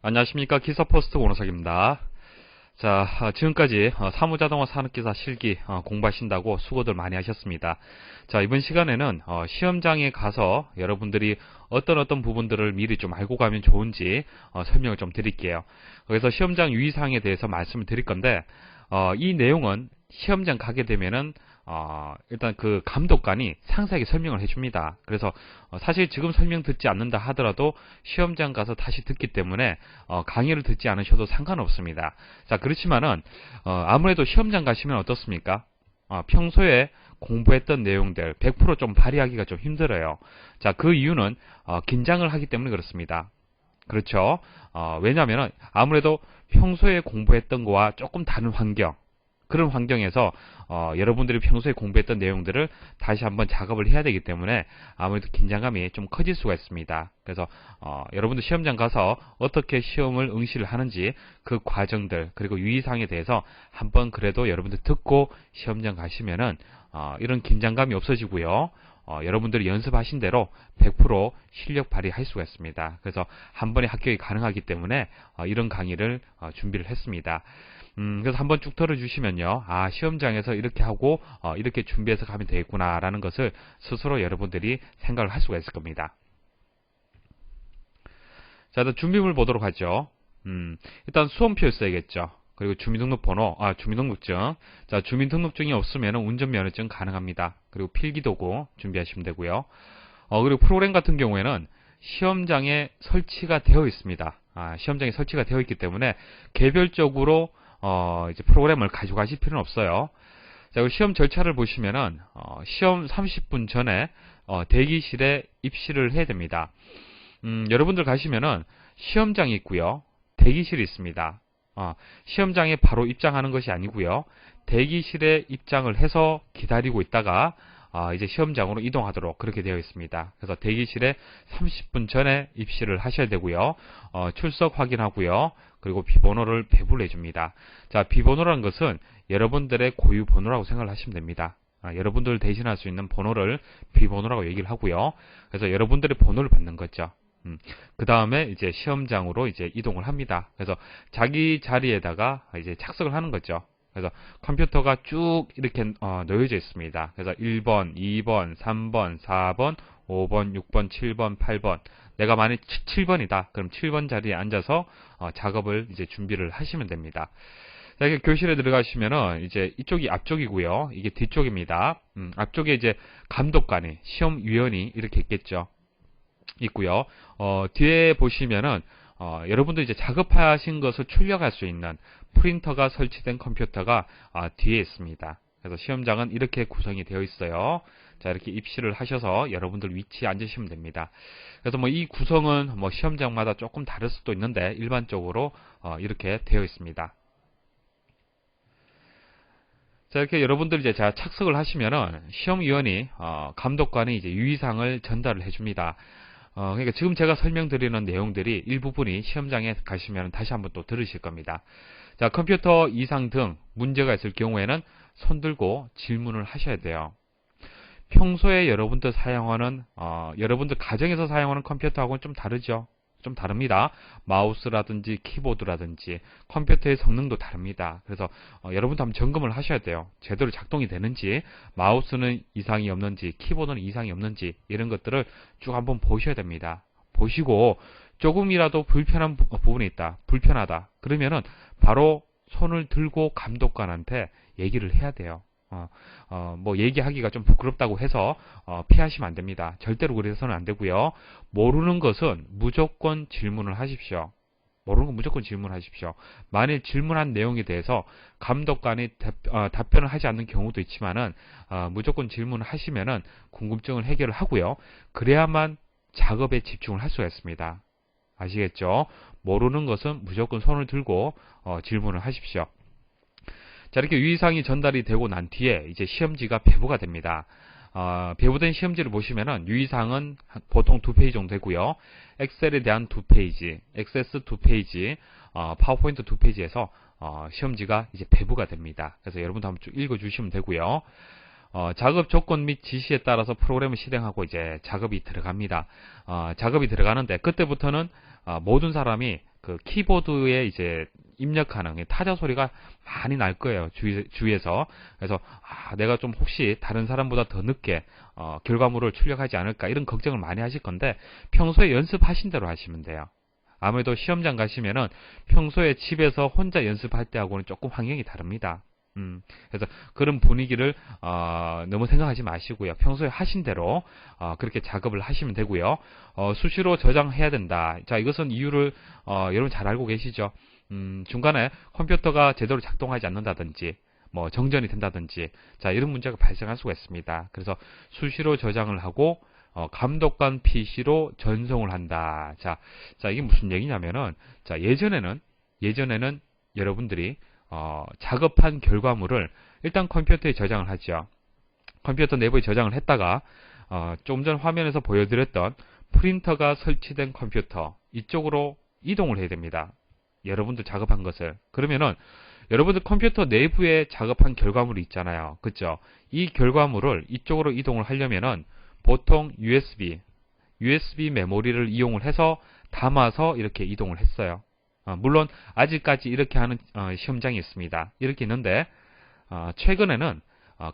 안녕하십니까. 기사포스트 오노석입니다. 자, 지금까지 사무자동화 산업기사 실기 공부하신다고 수고들 많이 하셨습니다. 자, 이번 시간에는 시험장에 가서 여러분들이 어떤 부분들을 미리 좀 알고 가면 좋은지 설명을 좀 드릴게요. 그래서 시험장 유의사항에 대해서 말씀을 드릴 건데, 이 내용은 시험장 가게 되면은 일단 그 감독관이 상세하게 설명을 해줍니다. 그래서 사실 지금 설명 듣지 않는다 하더라도 시험장 가서 다시 듣기 때문에 강의를 듣지 않으셔도 상관없습니다. 자, 그렇지만은 아무래도 시험장 가시면 어떻습니까? 평소에 공부했던 내용들 100%좀 발휘하기가 좀 힘들어요. 자, 그 이유는 긴장을 하기 때문에 그렇습니다. 그렇죠? 왜냐하면 아무래도 평소에 공부했던 거와 조금 다른 환경, 그런 환경에서 여러분들이 평소에 공부했던 내용들을 다시 한번 작업을 해야 되기 때문에 아무래도 긴장감이 좀 커질 수가 있습니다. 그래서 여러분들 시험장 가서 어떻게 시험을 응시를 하는지 그 과정들 그리고 유의사항에 대해서 한번 그래도 여러분들 듣고 시험장 가시면은 이런 긴장감이 없어지고요. 여러분들이 연습하신 대로 100% 실력 발휘할 수가 있습니다. 그래서 한 번에 합격이 가능하기 때문에 이런 강의를 준비를 했습니다. 그래서 한번 쭉 들어주시면요. 시험장에서 이렇게 하고, 이렇게 준비해서 가면 되겠구나, 라는 것을 스스로 여러분들이 생각을 할 수가 있을 겁니다. 자, 일단 준비물 보도록 하죠. 일단 수험표 써야겠죠. 그리고 주민등록번호, 주민등록증. 자, 주민등록증이 없으면 운전면허증 가능합니다. 그리고 필기도구 준비하시면 되고요. 그리고 프로그램 같은 경우에는 시험장에 설치가 되어 있습니다. 시험장에 설치가 되어 있기 때문에 개별적으로 이제 프로그램을 가져가실 필요는 없어요. 자, 시험 절차를 보시면은 시험 30분 전에 대기실에 입실을 해야 됩니다. 여러분들 가시면은 시험장이 있고요, 대기실이 있습니다. 시험장에 바로 입장하는 것이 아니고요, 대기실에 입장을 해서 기다리고 있다가 이제 시험장으로 이동하도록 그렇게 되어 있습니다. 그래서 대기실에 30분 전에 입실을 하셔야 되고요. 출석 확인하고요. 그리고 비번호를 배부를 해줍니다. 자, 비번호라는 것은 여러분들의 고유 번호라고 생각을 하시면 됩니다. 여러분들을 대신할 수 있는 번호를 비번호라고 얘기를 하고요. 그래서 여러분들의 번호를 받는 거죠. 그 다음에 이제 시험장으로 이제 이동을 합니다. 그래서 자기 자리에다가 이제 착석을 하는 거죠. 그래서 컴퓨터가 쭉 이렇게 놓여져 있습니다. 그래서 1번, 2번, 3번, 4번, 5번, 6번, 7번, 8번. 내가 만약 7번이다. 그럼 7번 자리에 앉아서 작업을 이제 준비를 하시면 됩니다. 자, 이렇게 교실에 들어가시면은 이제 이쪽이 앞쪽이고요. 이게 뒤쪽입니다. 앞쪽에 이제 감독관이, 시험위원이 이렇게 있겠죠. 있고요. 뒤에 보시면은 여러분들 이제 작업하신 것을 출력할 수 있는 프린터가 설치된 컴퓨터가 뒤에 있습니다. 그래서 시험장은 이렇게 구성이 되어 있어요. 자, 이렇게 입실을 하셔서 여러분들 위치에 앉으시면 됩니다. 그래서 뭐 이 구성은 뭐 시험장마다 조금 다를 수도 있는데 일반적으로 이렇게 되어 있습니다. 자, 이렇게 여러분들 이제 자 착석을 하시면은 시험위원이 감독관이 이제 유의사항을 전달을 해줍니다. 그러니까 지금 제가 설명드리는 내용들이 일부분이 시험장에 가시면 다시 한번 또 들으실 겁니다. 자, 컴퓨터 이상 등 문제가 있을 경우에는 손 들고 질문을 하셔야 돼요. 평소에 여러분들 사용하는 여러분들 가정에서 사용하는 컴퓨터하고는 좀 다르죠. 좀 다릅니다. 마우스라든지 키보드라든지 컴퓨터의 성능도 다릅니다. 그래서 여러분도 한번 점검을 하셔야 돼요. 제대로 작동이 되는지, 마우스는 이상이 없는지, 키보드는 이상이 없는지 이런 것들을 쭉 한번 보셔야 됩니다. 보시고 조금이라도 불편한 부분이 있다, 불편하다 그러면은 바로 손을 들고 감독관한테 얘기를 해야 돼요. 뭐 얘기하기가 좀 부끄럽다고 해서 피하시면 안 됩니다. 절대로 그래서는 안 되고요. 모르는 것은 무조건 질문을 하십시오. 모르는 건 무조건 질문하십시오. 만일 질문한 내용에 대해서 감독관이 답변을 하지 않는 경우도 있지만은 무조건 질문을 하시면은 궁금증을 해결을 하고요. 그래야만 작업에 집중을 할 수가 있습니다. 아시겠죠? 모르는 것은 무조건 손을 들고 질문을 하십시오. 자, 이렇게 유의사항이 전달이 되고 난 뒤에 이제 시험지가 배부가 됩니다. 배부된 시험지를 보시면은 유의사항은 보통 2페이지 정도 되고요. 엑셀에 대한 2페이지, 액세스 2페이지, 파워포인트 2페이지에서 시험지가 이제 배부가 됩니다. 그래서 여러분도 한번 쭉 읽어주시면 되고요. 작업 조건 및 지시에 따라서 프로그램을 실행하고 이제 작업이 들어갑니다. 작업이 들어가는데 그때부터는 모든 사람이 그 키보드에 이제 입력하는 타자 소리가 많이 날 거예요. 주위에서. 그래서 내가 좀 혹시 다른 사람보다 더 늦게 결과물을 출력하지 않을까 이런 걱정을 많이 하실 건데 평소에 연습하신 대로 하시면 돼요. 아무래도 시험장 가시면은 평소에 집에서 혼자 연습할 때하고는 조금 환경이 다릅니다. 그래서 그런 분위기를 너무 생각하지 마시고요. 평소에 하신 대로 그렇게 작업을 하시면 되고요. 수시로 저장해야 된다. 자, 이것은 이유를 여러분 잘 알고 계시죠? 중간에 컴퓨터가 제대로 작동하지 않는다든지 뭐 정전이 된다든지 자, 이런 문제가 발생할 수가 있습니다. 그래서 수시로 저장을 하고 감독관 PC로 전송을 한다. 자, 이게 무슨 얘기냐면은 자, 예전에는 여러분들이 작업한 결과물을 일단 컴퓨터에 저장을 하죠. 컴퓨터 내부에 저장을 했다가 좀 전 화면에서 보여드렸던 프린터가 설치된 컴퓨터 이쪽으로 이동을 해야 됩니다. 여러분들 작업한 것을. 그러면은 여러분들 컴퓨터 내부에 작업한 결과물이 있잖아요. 그죠? 이 결과물을 이쪽으로 이동을 하려면은 보통 USB 메모리를 이용을 해서 담아서 이렇게 이동을 했어요. 물론 아직까지 이렇게 하는 시험장이 있습니다. 이렇게 있는데 최근에는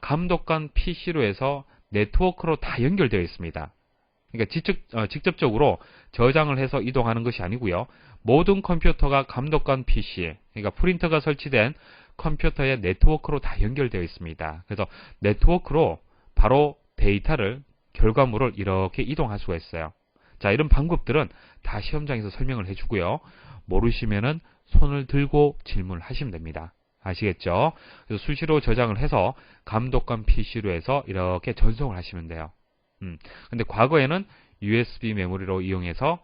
감독관 PC로 해서 네트워크로 다 연결되어 있습니다. 그러니까 직접적으로 저장을 해서 이동하는 것이 아니고요. 모든 컴퓨터가 감독관 PC, 그러니까 프린터가 설치된 컴퓨터의 네트워크로 다 연결되어 있습니다. 그래서 네트워크로 바로 데이터를, 결과물을 이렇게 이동할 수가 있어요. 자, 이런 방법들은 다 시험장에서 설명을 해주고요. 모르시면은 손을 들고 질문을 하시면 됩니다. 아시겠죠? 그래서 수시로 저장을 해서 감독관 PC로 해서 이렇게 전송을 하시면 돼요. 근데 과거에는 USB 메모리로 이용해서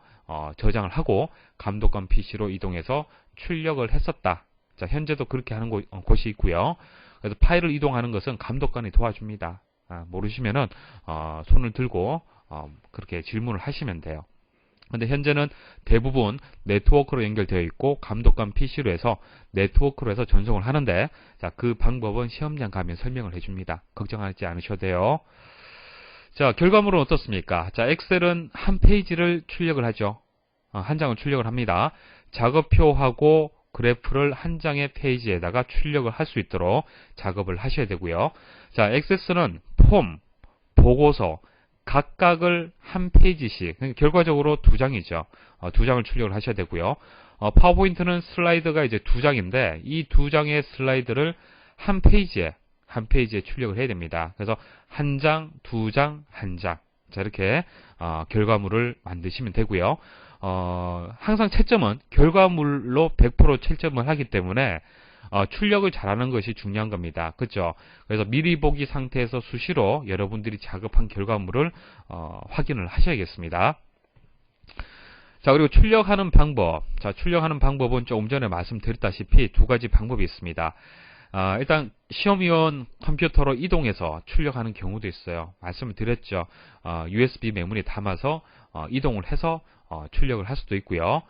저장을 하고 감독관 PC로 이동해서 출력을 했었다. 자, 현재도 그렇게 하는 곳이 있고요. 그래서 파일을 이동하는 것은 감독관이 도와줍니다. 모르시면은 손을 들고 그렇게 질문을 하시면 돼요. 근데 현재는 대부분 네트워크로 연결되어 있고 감독관 PC로 해서 네트워크로 해서 전송을 하는데 자, 그 방법은 시험장 가면 설명을 해줍니다. 걱정하지 않으셔도 돼요. 자, 결과물은 어떻습니까? 자, 엑셀은 한 페이지를 출력을 하죠. 한 장을 출력을 합니다. 작업표하고 그래프를 한 장의 페이지에다가 출력을 할 수 있도록 작업을 하셔야 되고요. 자, 액세스는 폼, 보고서 각각을 한 페이지씩, 그러니까 결과적으로 두 장이죠. 두 장을 출력을 하셔야 되고요. 파워포인트는 슬라이드가 이제 두 장인데 이 두 장의 슬라이드를 한 페이지에 출력을 해야 됩니다. 그래서 한 장, 두 장, 한 장. 자, 이렇게 결과물을 만드시면 되고요. 항상 채점은 결과물로 100% 채점을 하기 때문에 출력을 잘하는 것이 중요한 겁니다. 그렇죠? 그래서 미리 보기 상태에서 수시로 여러분들이 작업한 결과물을 확인을 하셔야겠습니다. 자, 그리고 출력하는 방법. 자, 출력하는 방법은 조금 전에 말씀드렸다시피 두 가지 방법이 있습니다. 일단 시험위원 컴퓨터로 이동해서 출력하는 경우도 있어요. 말씀을 드렸죠. USB 메모리에 담아서 이동을 해서 출력을 할 수도 있고요.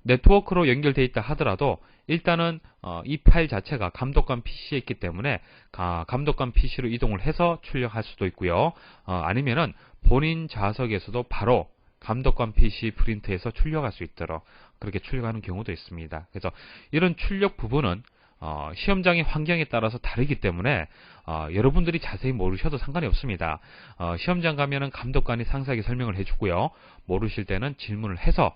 네트워크로 연결되어 있다 하더라도 일단은 이 파일 자체가 감독관 PC에 있기 때문에 감독관 PC로 이동을 해서 출력할 수도 있고요. 아니면은 본인 좌석에서도 바로 감독관 PC 프린터에서 출력할 수 있도록 그렇게 출력하는 경우도 있습니다. 그래서 이런 출력 부분은 시험장의 환경에 따라서 다르기 때문에 여러분들이 자세히 모르셔도 상관이 없습니다. 시험장 가면은 감독관이 상세하게 설명을 해주고요. 모르실 때는 질문을 해서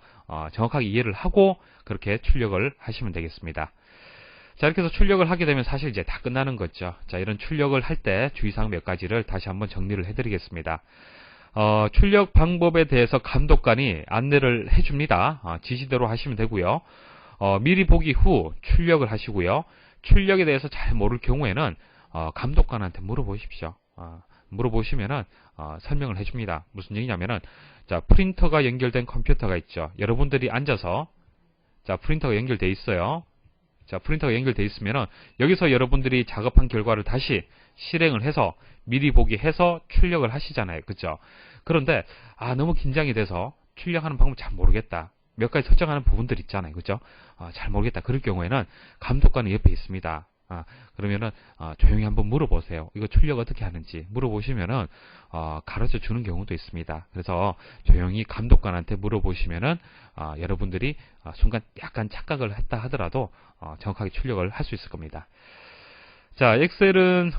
정확하게 이해를 하고 그렇게 출력을 하시면 되겠습니다. 자, 이렇게 해서 출력을 하게 되면 사실 이제 다 끝나는 거죠. 자, 이런 출력을 할 때 주의사항 몇 가지를 다시 한번 정리를 해드리겠습니다. 출력 방법에 대해서 감독관이 안내를 해줍니다. 지시대로 하시면 되고요. 미리 보기 후 출력을 하시고요. 출력에 대해서 잘 모를 경우에는 감독관한테 물어보십시오. 물어보시면은 설명을 해줍니다. 무슨 얘기냐면은 자, 프린터가 연결된 컴퓨터가 있죠. 여러분들이 앉아서 자, 프린터가 연결돼 있어요. 자, 프린터가 연결돼 있으면은 여기서 여러분들이 작업한 결과를 다시 실행을 해서 미리 보기 해서 출력을 하시잖아요. 그죠? 그런데 너무 긴장이 돼서 출력하는 방법 잘 모르겠다. 몇 가지 설정하는 부분들 있잖아요. 그죠? 잘 모르겠다. 그럴 경우에는 감독관이 옆에 있습니다. 그러면은 조용히 한번 물어보세요. 이거 출력 어떻게 하는지 물어보시면은 가르쳐 주는 경우도 있습니다. 그래서 조용히 감독관한테 물어보시면은 여러분들이 순간 약간 착각을 했다 하더라도 정확하게 출력을 할 수 있을 겁니다. 자, 엑셀은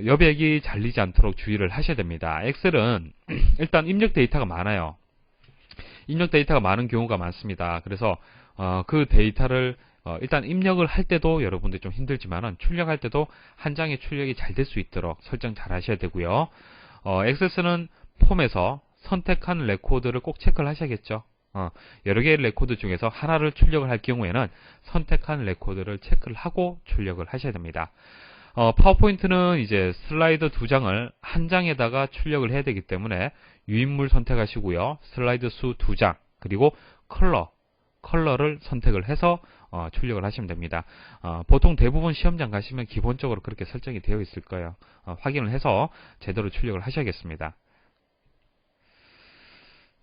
여백이 잘리지 않도록 주의를 하셔야 됩니다. 엑셀은 일단 입력 데이터가 많아요. 입력 데이터가 많은 경우가 많습니다. 그래서 그 데이터를 일단 입력을 할 때도 여러분들이 좀 힘들지만은 출력할 때도 한 장의 출력이 잘 될 수 있도록 설정 잘 하셔야 되고요. 엑세스는 폼에서 선택한 레코드를 꼭 체크를 하셔야겠죠. 여러 개의 레코드 중에서 하나를 출력을 할 경우에는 선택한 레코드를 체크를 하고 출력을 하셔야 됩니다. 파워포인트는 이제 슬라이드 2장을 한 장에다가 출력을 해야 되기 때문에 유인물 선택하시고요. 슬라이드 수 2장, 그리고 컬러를 선택을 해서 출력을 하시면 됩니다. 보통 대부분 시험장 가시면 기본적으로 그렇게 설정이 되어 있을 거예요. 확인을 해서 제대로 출력을 하셔야겠습니다.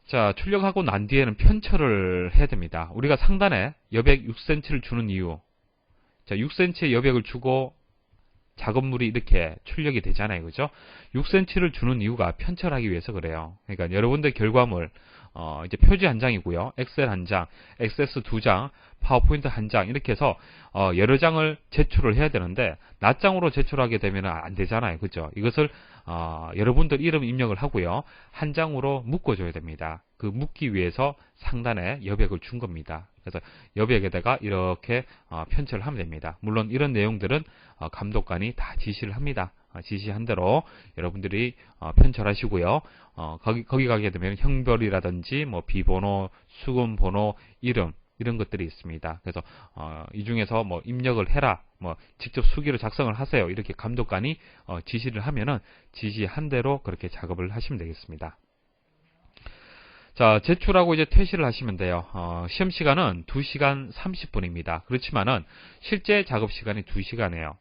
자, 출력하고 난 뒤에는 편철을 해야 됩니다. 우리가 상단에 여백 6cm를 주는 이유, 자, 6cm의 여백을 주고 작업물이 이렇게 출력이 되잖아요. 그죠? 6cm를 주는 이유가 편철하기 위해서 그래요. 그러니까 여러분들 결과물, 이제 표지 한 장이고요. 엑셀 한 장, 액세스 2장, 파워포인트 한 장, 이렇게 해서, 여러 장을 제출을 해야 되는데, 낱장으로 제출하게 되면 안 되잖아요. 그죠? 이것을, 여러분들 이름 입력을 하고요. 한 장으로 묶어줘야 됩니다. 그 묶기 위해서 상단에 여백을 준 겁니다. 그래서 여백에다가 이렇게 편철을 하면 됩니다. 물론 이런 내용들은 감독관이 다 지시를 합니다. 지시한 대로 여러분들이 편철하시고요. 거기 가게 되면 형별이라든지 뭐 비번호, 수금번호, 이름 이런 것들이 있습니다. 그래서 이 중에서 뭐 입력을 해라, 뭐 직접 수기로 작성을 하세요. 이렇게 감독관이 지시를 하면은 지시한 대로 그렇게 작업을 하시면 되겠습니다. 자, 제출하고 이제 퇴실을 하시면 돼요. 시험 시간은 2시간 30분입니다. 그렇지만은 실제 작업 시간이 2시간이에요.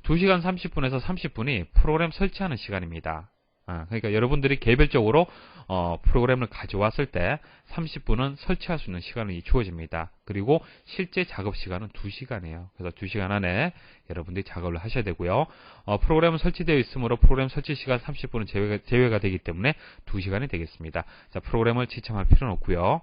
2시간 30분에서 30분이 프로그램 설치하는 시간입니다. 그러니까 여러분들이 개별적으로 프로그램을 가져왔을 때 30분은 설치할 수 있는 시간이 주어집니다. 그리고 실제 작업 시간은 2시간이에요. 그래서 2시간 안에 여러분들이 작업을 하셔야 되고요. 프로그램은 설치되어 있으므로 프로그램 설치 시간 30분은 제외가 되기 때문에 2시간이 되겠습니다. 자, 프로그램을 지참할 필요는 없고요.